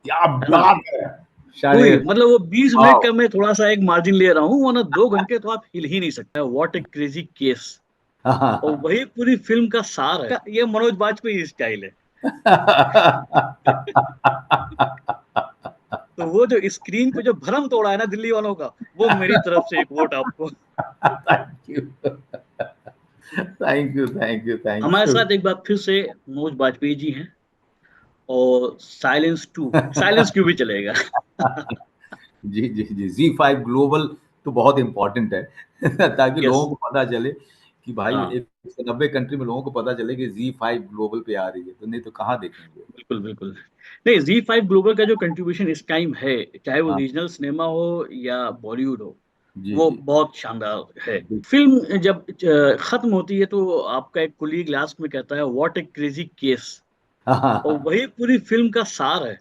क्या है ना? बात है! वही शायद मतलब वो 20 मिनट वाओ! का मैं थोड़ा सा एक मार्जिन ले रहा हूँ, वरना 2 घंटे तो आप हिल ही नहीं सकते। What a crazy case. और वही पूरी फिल्म का सार है। ये मनोज बाजपेयी स्टाइल है। तो वो जो स्क्रीन पे जो भरम तोड़ा है ना दिल्ली वालों का, वो मेरी तरफ से एक वोट आपको। Thank you, thank you, thank you, thank हमारे यू। साथ एक बार फिर से मनोज बाजपेयी जी हैं। और साइलेंस क्यों भी चलेगा। जी, जी, जी, ज़ी5 ग्लोबल तो बहुत इम्पोर्टेंट है ताकि यस। लोगों को पता चले कि भाई हाँ, 190 कंट्री में लोगों को पता चले कि ज़ी5 ग्लोबल पे आ रही है, तो नहीं तो कहाँ देखेंगे? बिल्कुल बिल्कुल। नहीं, Z5 ग्लोबल का जो कंट्रीब्यूशन इस टाइम है, चाहे वो हाँ, रीजनल सिनेमा हो या बॉलीवुड हो, जी, वो जी। बहुत शानदार है। बिल फिल्म जब खत्म होती है तो आपका एक कुलीग लास्ट में कहता है व्हाट ए क्रेजी केस। हाँ, हाँ, और हाँ। वही पूरी फिल्म का सार है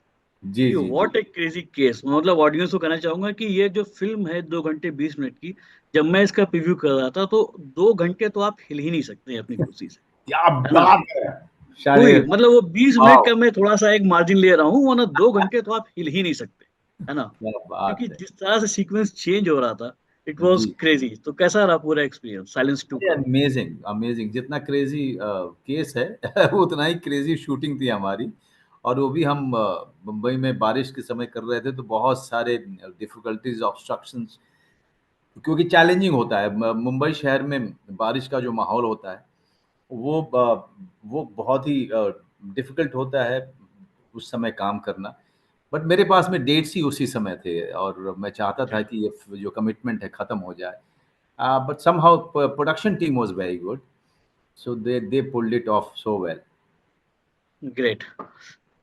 जी, कि जी, जी। What a crazy case. मतलब ऑडियंस को कहना चाहूंगा कि ये जो फिल्म है 2 घंटे 20 मिनट की, जब मैं इसका प्रीव्यू कर रहा था तो 2 घंटे तो आप हिल ही नहीं सकते अपनी कुर्सी से। क्या है ना? बात है! वही शायद मतलब वो 20 मिनट वाओ! का मैं थोड़ा सा एक मार्जिन ले रहा हूँ, वरना 2 घंटे तो आप हिल ही नहीं सकते। है ना? क्या बात क्योंकि है! जिस तरह से सीक्वेंस चेंज हो रहा था, इट वॉज जी। क्रेजी। तो कैसा रहा पूरा एक्सपीरियंस साइलेंस 2 अरे का? अमेजिंग, अमेजिंग जितना क्रेज़ी केस है उतना ही क्रेज़ी शूटिंग थी हमारी और वो भी हम मुंबई में बारिश के समय कर रहे थे तो बहुत सारे डिफ़िकल्टीज़, ऑब्स्ट्रक्शंस क्योंकि चैलेंजिंग होता है। मुंबई शहर में बारिश का जो माहौल होता है वो बहुत ही डिफ़िकल्ट होता है उस समय काम करना। बट मेरे पास में डेट्स ही उसी समय थे और मैं चाहता था कि ये जो कमिटमेंट है ख़त्म हो जाए। But somehow production team was very good, so they pulled it off so well. Great.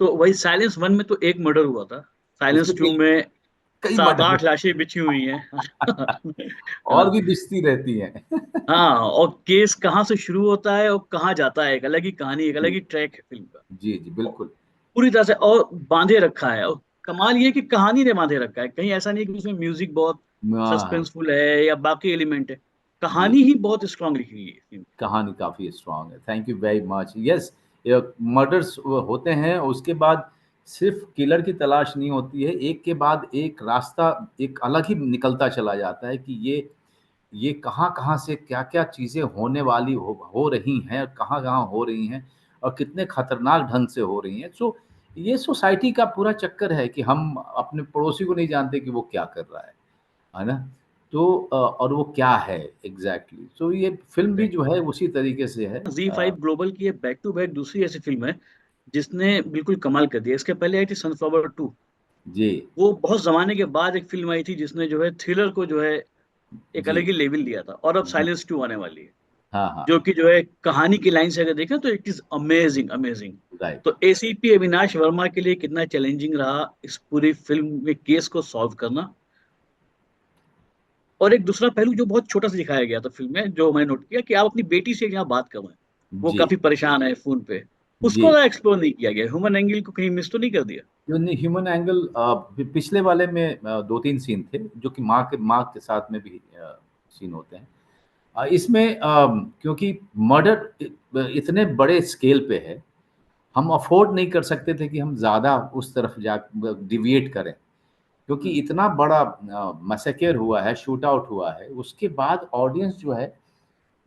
तो वही साइलेंस 1 में तो एक मर्डर हुआ था। उसमें साइलेंस 2 कई में कई सात मर्डर आठ लाशें बिछी हुई हैं। है और ना? भी बिछती रहती हैं। हाँ, और केस कहाँ से शुरू होता है और कहाँ जाता है, एक अलग ही कहानी, एक अलग जी, ही ट्रैक है फिल्म का। जी, जी, और बिल्कुल। पूरी तरह से और बांधे रखा है। और कमाल ये है कि कहानी ने बांधे रखा है। कहीं ऐसा नहीं है कि उसमें म्यूजिक बहुत हाँ, सस्पेंसफुल है या बाकी एलिमेंट है। जी, कहानी ही बहुत स्ट्रांग लिखी गई है फिल्म। कहानी काफ़ी स्ट्रॉन्ग है। Thank you very much. Yes, य मर्डर्स होते हैं, उसके बाद सिर्फ़ किलर की तलाश नहीं होती है, एक के बाद एक रास्ता एक अलग ही निकलता चला जाता है कि ये कहाँ-कहाँ से क्या-क्या चीज़ें होने वाली हो रही हैं, कहाँ-कहाँ हो रही हैं और कितने खतरनाक ढंग से हो रही हैं। सो ये सोसाइटी का पूरा चक्कर है कि हम अपने पड़ोसी को नहीं जानते कि वो क्या कर रहा है ना? तो और वो क्या है एग्ज़ैक्टली। सो ये फ़िल्म भी जो है उसी तरीके से है। Z5 ग्लोबल की ये बैक टू बैक दूसरी ऐसी फिल्म है जिसने बिल्कुल कमाल कर दिया। इसके पहले आई थी सनफ्लावर 2। जी, वो बहुत जमाने के बाद एक फिल्म आई थी जिसने जो है थ्रिलर को जो है एक जी, अलग ही लेवल दिया था। और अब जी। साइलेंस 2 आने वाली है, हाँ, हाँ। जो कि जो है कहानी की लाइन से अगर देखें तो it is amazing amazing. Right. तो एसीपी अविनाश वर्मा के लिए कितना चैलेंजिंग रहा इस पूरी फिल्म में केस को सॉल्व करना। और एक दूसरा पहलू जो बहुत छोटा सा दिखाया गया था फिल्म में, जो मैंने नोट किया, कि आप अपनी बेटी से यहाँ बात कर रहे हैं, वो जी, काफी परेशान है फोन पे। जी। उसको एक्सप्लोर नहीं किया गया। ह्यूमन एंगल को कहीं मिस तो नहीं कर दिया? ह्यूमन एंगल पिछले वाले में 2-3 सीन थे जो कि माँ के साथ में भी सीन होते हैं। इसमें क्योंकि मर्डर इतने बड़े स्केल पे है, हम अफ़ोर्ड नहीं कर सकते थे कि हम ज़्यादा उस तरफ जा डिविएट करें। क्योंकि हम्म, इतना बड़ा मैसेकर हुआ है, शूट आउट हुआ है, उसके बाद ऑडियंस जो है,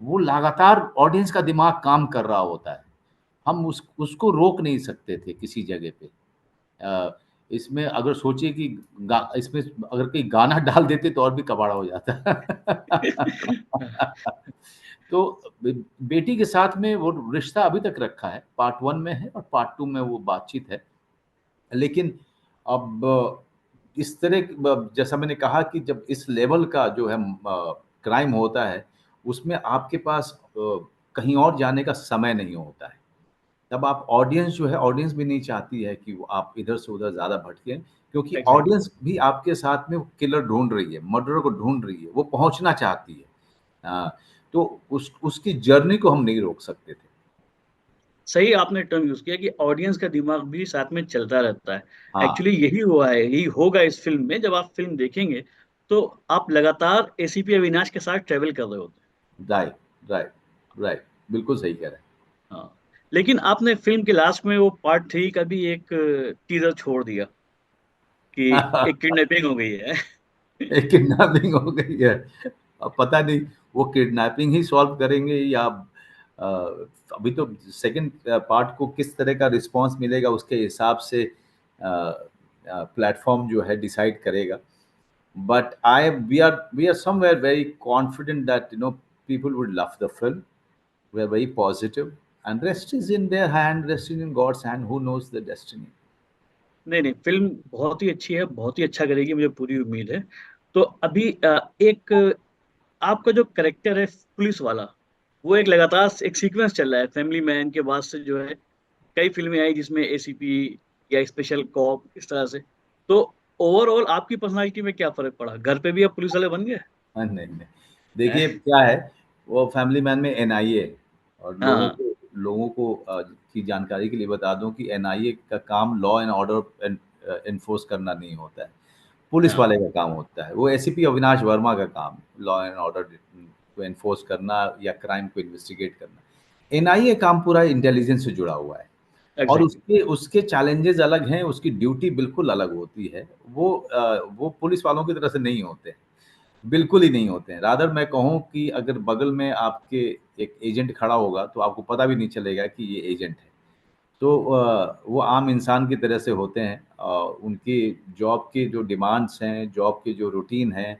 वो लगातार ऑडियंस का दिमाग काम कर रहा होता है। हम उसको रोक नहीं सकते थे किसी जगह पे। अ, इसमें अगर सोचिए कि इसमें अगर कोई गाना डाल देते तो और भी कबाड़ा हो जाता। तो बेटी के साथ में वो रिश्ता अभी तक रखा है, पार्ट 1 में है और पार्ट 2 में वो बातचीत है। लेकिन अब इस तरह जैसा मैंने कहा कि जब इस लेवल का जो है क्राइम होता है, उसमें आपके पास कहीं और जाने का समय नहीं होता है। तब आप ऑडियंस जो है ऑडियंस भी नहीं चाहती है कि वो आप इधर से उधर ज़्यादा भटकें, क्योंकि एग्जैक्टली। ऑडियंस भी आपके साथ में किलर ढूँढ रही है, मर्डरर को ढूँढ रही है, वो पहुँचना चाहती है। तो उसकी जर्नी को हम नहीं रोक सकते थे। सही आपने टर्म यूज किया कि ऑडियंस का दिमाग भी साथ में चलता रहता है। हाँ, एक्चुअली यही हुआ है, यही होगा इस फिल्म में। जब आप फिल्म देखेंगे तो आप लगातार एसीपी अविनाश के साथ ट्रेवल कर रहे होते राइट, राइट, राइट, बिल्कुल सही कह रहे हैं। हैं। हाँ, लेकिन आपने फिल्म के लास्ट में वो पार्ट 3 का भी एक टीजर छोड़ दिया। कि एक किडनैपिंग हो गई है। एक किडनैपिंग हो गई है। अब पता नहीं वो किडनैपिंग ही सॉल्व करेंगे या अ, अभी तो सेकंड पार्ट को किस तरह का रिस्पॉन्स मिलेगा उसके हिसाब से प्लेटफॉर्म जो है डिसाइड करेगा। But we are somewhere very confident that people would love the film. We are very positive, and rest is in their hand, rest is in God's hand. Who knows the destiny? नहीं नहीं, film बहुत ही अच्छी है, बहुत ही अच्छा करेगी, मुझे पूरी उम्मीद है। तो अभी एक आपका जो करेक्टर है पुलिस वाला, वो एक लगातार एक सीक्वेंस चल रहा है फैमिली मैन के बाद से, जो है कई फिल्में आई जिसमें एसीपी या स्पेशल कॉप इस तरह से। तो ओवरऑल आपकी पर्सनालिटी में क्या फर्क पड़ा, घर पे भी आप पुलिस वाले बन गए? हाँ, नहीं नहीं, हैं? देखिए क्या है, वो फैमिली मैन में एनआईए है। और हाँ लोगों को की जानकारी के लिए बता दूं कि एनआईए का काम लॉ एंड ऑर्डर एनफोर्स करना नहीं होता है, पुलिस हाँ। वाले का काम होता है। वो एसीपी अविनाश वर्मा का काम लॉ एंड ऑर्डर को एनफोर्स करना या क्राइम को इन्वेस्टिगेट करना। एनआईए काम पूरा इंटेलिजेंस से जुड़ा हुआ है, और एग्जैक्टली। उसके उसके चैलेंजेस अलग हैं, उसकी ड्यूटी बिल्कुल अलग होती है। वो पुलिस वालों की तरह से नहीं होते हैं, बिल्कुल ही नहीं होते हैं। रादर मैं कहूँ कि अगर बगल में आपके एक एजेंट खड़ा होगा तो आपको पता भी नहीं चलेगा कि ये एजेंट है। तो वो आम इंसान की तरह से होते हैं। उनकी जॉब की जो डिमांड्स हैं, जॉब की जो रूटीन है,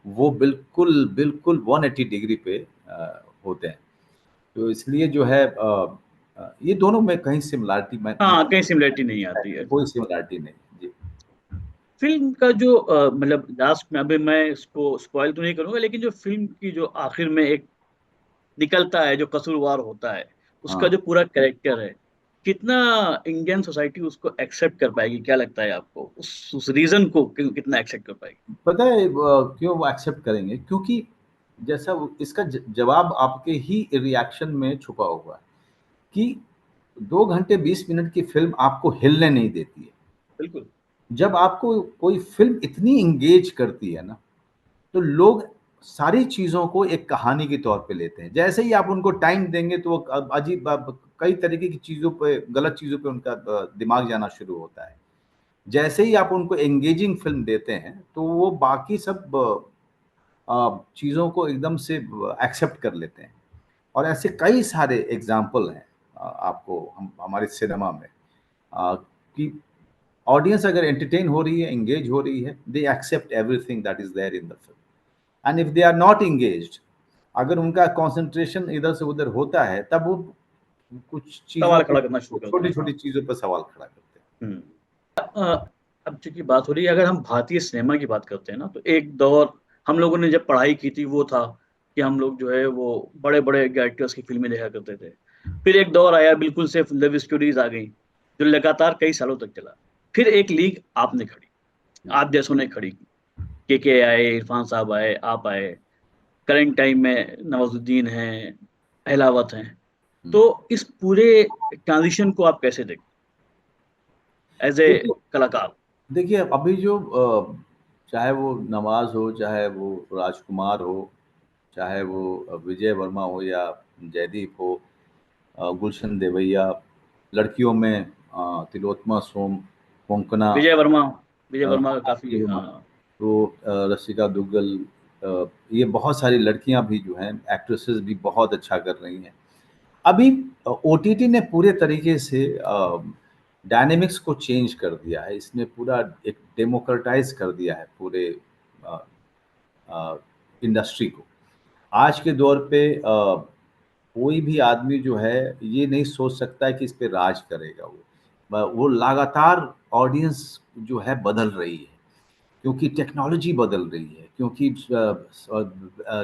वो बिल्कुल बिल्कुल 180 डिग्री पे होते हैं। तो इसलिए जो है ये दोनों में कहीं सिमिलरिटी मैं हाँ, कहीं सिमिलरिटी नहीं आती है। कोई सिमिलरिटी नहीं। जी। फिल्म का जो मतलब लास्ट में, अभी मैं इसको स्पॉइल तो नहीं करूंगा, लेकिन जो फिल्म की जो आखिर में एक निकलता है, जो कसूरवार होता है, उसका हाँ, जो पूरा कैरेक्टर है, कितना इंडियन सोसाइटी उसको एक्सेप्ट कर पाएगी, क्या लगता है आपको, उस रीजन को कितना एक्सेप्ट कर पाएगी? पता है क्यों वो एक्सेप्ट करेंगे? क्योंकि जैसा इसका जवाब आपके ही रिएक्शन में छुपा हुआ है कि 2 घंटे 20 मिनट की फिल्म आपको हिलने नहीं देती है। बिल्कुल। जब आपको कोई फिल्म इतनी इंगेज करती है ना, तो लोग सारी चीज़ों को एक कहानी के तौर पे लेते हैं। जैसे ही आप उनको टाइम देंगे तो वो अजीब कई तरीके की चीज़ों पे, गलत चीज़ों पे उनका दिमाग जाना शुरू होता है। जैसे ही आप उनको एंगेजिंग फ़िल्म देते हैं, तो वो बाकी सब चीज़ों को एकदम से एक्सेप्ट कर लेते हैं। और ऐसे कई सारे एग्ज़ाम्पल हैं आपको हम हमारे सिनेमा में कि ऑडियंस अगर एंटरटेन हो रही है, एंगेज हो रही है, they accept everything that is there in the film. And if they are not engaged, अगर उनका कंसंट्रेशन इधर से उधर होता है, तब वो कुछ चीज़ों सवाल पे, खड़ा करना शुरू करते हैं, छोटी-छोटी हाँ। चीज़ों पर सवाल खड़ा करते हैं। हम्म। अब चूंकि बात हो रही है, अगर हम भारतीय सिनेमा की बात करते हैं ना, तो एक दौर हम लोगों ने जब पढ़ाई की थी वो था कि हम लोग जो है वो बड़े बड़े एक्टर्स की फिल्में देखा करते थे। फिर एक दौर आया, बिल्कुल से लव स्टोरीज आ गई, जो लगातार कई सालों तक चला। फिर एक लीग आपने खड़ी, आप जैसों ने खड़ी की, के आए, इरफान साहब आए, आप आए, करंट टाइम में नवाजुद्दीन हैं, अहलावत हैं। हुँ। तो इस पूरे ट्रांजिशन को आप कैसे देखते एज ए देखिए कलाकार? देखिए अभी जो चाहे वो नवाज़ हो, चाहे वो राजकुमार हो, चाहे वो विजय वर्मा हो या जयदीप हो, गुलशन देवैया, लड़कियों में तिलोत्तमा सोम, कोंकणा, विजय वर्मा, विजय वर्मा का आरती काफी, वर्मा, हाँ। तो रसिका दुग्गल, ये बहुत सारी लड़कियां भी जो हैं, एक्ट्रेसेस भी बहुत अच्छा कर रही हैं। अभी ओटीटी ने पूरे तरीके से डायनेमिक्स को चेंज कर दिया है। इसने पूरा एक डेमोक्रेटाइज़ कर दिया है पूरे अ इंडस्ट्री को। आज के दौर पे कोई भी आदमी जो है ये नहीं सोच सकता है कि इस पे राज करेगा वो। वो लगातार ऑडियंस जो है बदल रही है, क्योंकि टेक्नोलॉजी बदल रही है, क्योंकि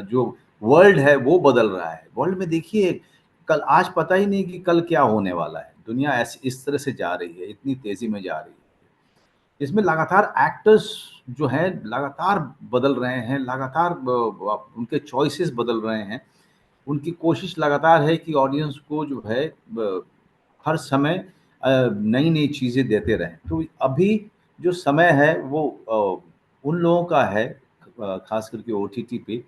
जो वर्ल्ड है वो बदल रहा है। वर्ल्ड में देखिए, कल आज पता ही नहीं कि कल क्या होने वाला है। दुनिया ऐसी इस तरह से जा रही है, इतनी तेज़ी में जा रही है। इसमें लगातार एक्टर्स जो हैं लगातार बदल रहे हैं, लगातार उनके चॉइसेस बदल रहे हैं। उनकी कोशिश लगातार है कि ऑडियंस को जो है हर समय नई-नई चीज़ें देते रहें। तो अभी जो समय है वो उन लोगों का है, ख़ास करके ओटीटी पे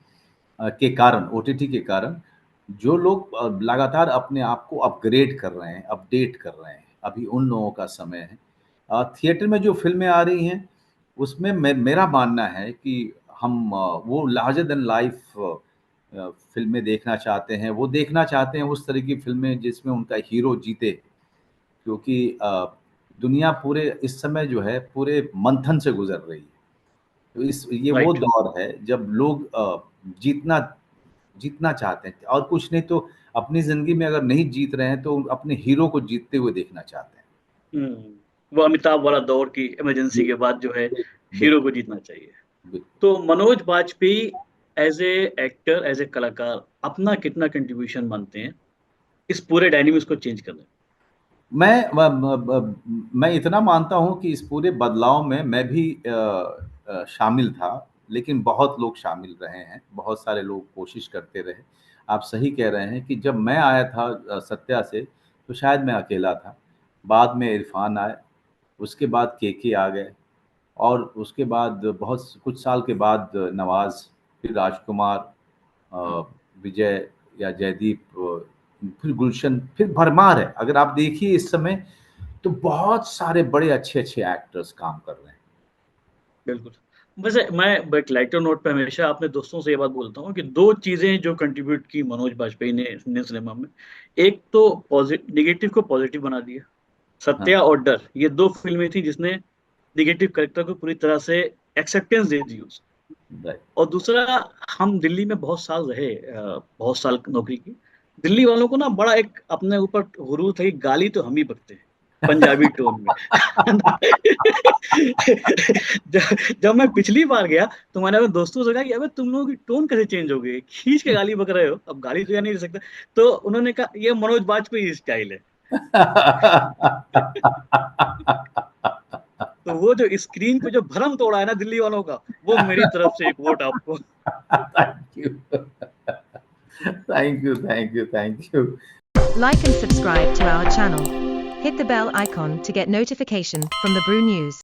के कारण, ओटीटी के कारण, जो लोग लगातार अपने आप को अपग्रेड कर रहे हैं, अपडेट कर रहे हैं, अभी उन लोगों का समय है। थिएटर में जो फ़िल्में आ रही हैं, उसमें मेरा मानना है कि हम वो लार्जर देन लाइफ फ़िल्में देखना चाहते हैं, वो देखना चाहते हैं उस तरह की फ़िल्में जिसमें उनका हीरो जीते। क्योंकि दुनिया पूरे इस समय जो है पूरे मंथन से गुज़र रही है। तो इस ये वो राइट। दौर है जब लोग जीतना जीतना चाहते हैं और कुछ नहीं तो अपनी ज़िंदगी में अगर नहीं जीत रहे हैं तो अपने हीरो को जीतते हुए देखना चाहते हैं। वो अमिताभ वाला दौर की इमरजेंसी जी, के बाद जो है जी, हीरो को बिल्कुल, जीतना चाहिए। बिल्कुल। तो Manoj Bajpayee as a actor, as a कलाकार अपना कितना कंट्रीब्यूशन मानते हैं इस पूरे डायनेमिक्स को चेंज करने में? मैं इतना मानता हूँ कि इस पूरे बदलाव में मैं भी शामिल था, लेकिन बहुत लोग शामिल रहे हैं, बहुत सारे लोग कोशिश करते रहे। आप सही कह रहे हैं कि जब मैं आया था सत्या से, तो शायद मैं अकेला था। बाद में इरफ़ान आए, उसके बाद केके आ गए और उसके बाद बहुत कुछ साल के बाद नवाज़, फिर राजकुमार, हम्म, विजय या जयदीप, फिर गुलशन, फिर भरमार है। अगर आप देखिए इस समय तो बहुत सारे बड़े अच्छे-अच्छे एक्टर्स काम कर रहे हैं। बिल्कुल। वैसे मैं एक लाइटर नोट पे हमेशा अपने दोस्तों से ये बात बोलता हूँ कि दो चीजें जो कंट्रीब्यूट की मनोज बाजपेयी ने इंडियन सिनेमा में, एक तो निगेटिव को पॉजिटिव बना दिया, हाँ, सत्या और डर, ये दो फिल्में थी जिसने निगेटिव कैरेक्टर को पूरी तरह से एक्सेप्टेंस दे दी उसको। राइट। और दूसरा, हम दिल्ली में बहुत साल रहे, बहुत साल नौकरी की। दिल्ली वालों को ना बड़ा एक अपने ऊपर हुरूर था कि गाली तो हम ही बकते हैं पंजाबी टोन में। जब मैं पिछली बार गया तो मैंने अपने दोस्तों से कहा कि अबे तुम लोगों की टोन कैसे चेंज हो गई, खींच के गाली बक रहे हो, अब गाली तो या नहीं दे सकते। तो उन्होंने कहा ये मनोज बाजपेयी स्टाइल है। तो वो जो स्क्रीन पे जो भरम तोड़ा है ना दिल्ली वालों का, वो मेरी तरफ से एक वोट आपको। Thank you. Thank you, thank you, thank you. Like and subscribe to our channel. Hit the bell icon to get notification from the Brew News.